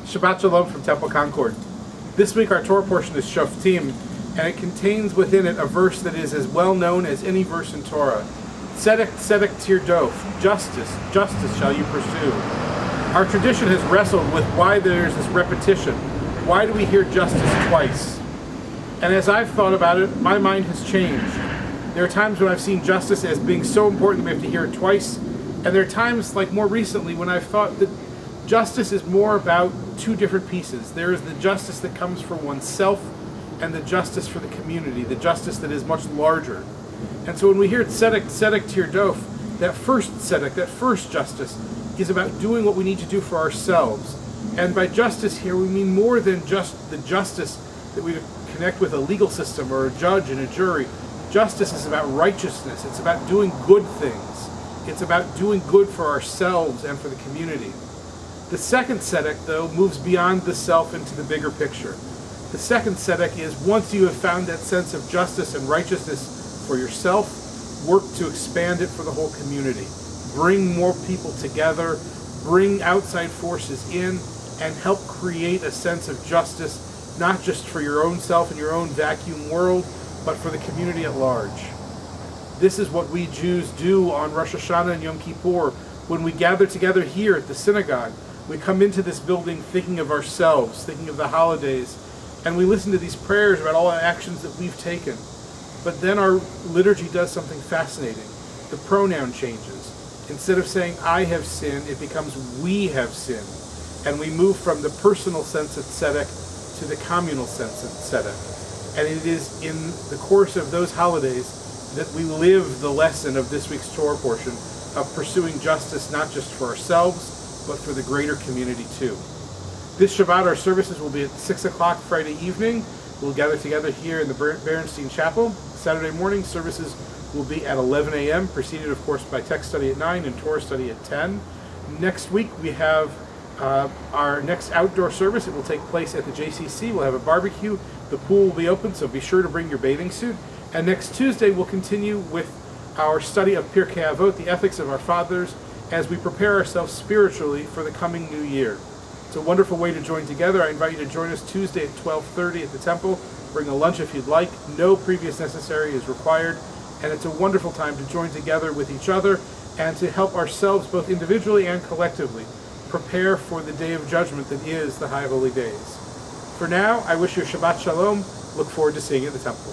Shabbat Shalom from Temple Concord. This week our Torah portion is Shoftim, and it contains within it a verse that is as well known as any verse in Torah. Tzedek, tzedek tirdof, justice, justice shall you pursue. Our tradition has wrestled with why there's this repetition. Why do we hear justice twice? And as I've thought about it, my mind has changed. There are times when I've seen justice as being so important that we have to hear it twice, and there are times, like more recently, when I've thought that justice is more about two different pieces. There is the justice that comes for oneself and the justice for the community, the justice that is much larger. And so when we hear tzedek, tzedek tirdof, that first tzedek, that first justice, is about doing what we need to do for ourselves. And by justice here, we mean more than just the justice that we connect with a legal system or a judge and a jury. Justice is about righteousness. It's about doing good things. It's about doing good for ourselves and for the community. The second tzedek, though, moves beyond the self into the bigger picture. The second tzedek is, once you have found that sense of justice and righteousness for yourself, work to expand it for the whole community. Bring more people together, bring outside forces in, and help create a sense of justice, not just for your own self and your own vacuum world, but for the community at large. This is what we Jews do on Rosh Hashanah and Yom Kippur. When we gather together here at the synagogue, we come into this building thinking of ourselves, thinking of the holidays, and we listen to these prayers about all the actions that we've taken. But then our liturgy does something fascinating. The pronoun changes. Instead of saying, I have sinned, it becomes, we have sinned. And we move from the personal sense of tzedek to the communal sense of tzedek. And it is in the course of those holidays that we live the lesson of this week's Torah portion of pursuing justice not just for ourselves, but for the greater community too. This Shabbat, our services will be at 6 o'clock Friday evening. We'll gather together here in the Berenstein Chapel. Saturday morning services will be at 11 a.m., preceded, of course, by text study at 9 and Torah study at 10. Next week, we have our next outdoor service. It will take place at the JCC. We'll have a barbecue. The pool will be open, so be sure to bring your bathing suit. And next Tuesday, we'll continue with our study of Pirkei Avot, the ethics of our fathers, as we prepare ourselves spiritually for the coming new year. It's a wonderful way to join together. I invite you to join us Tuesday at 12:30 at the temple. Bring a lunch if you'd like. No previous necessary is required. And it's a wonderful time to join together with each other and to help ourselves, both individually and collectively, prepare for the day of judgment that is the High Holy Days. For now, I wish you Shabbat Shalom. Look forward to seeing you at the temple.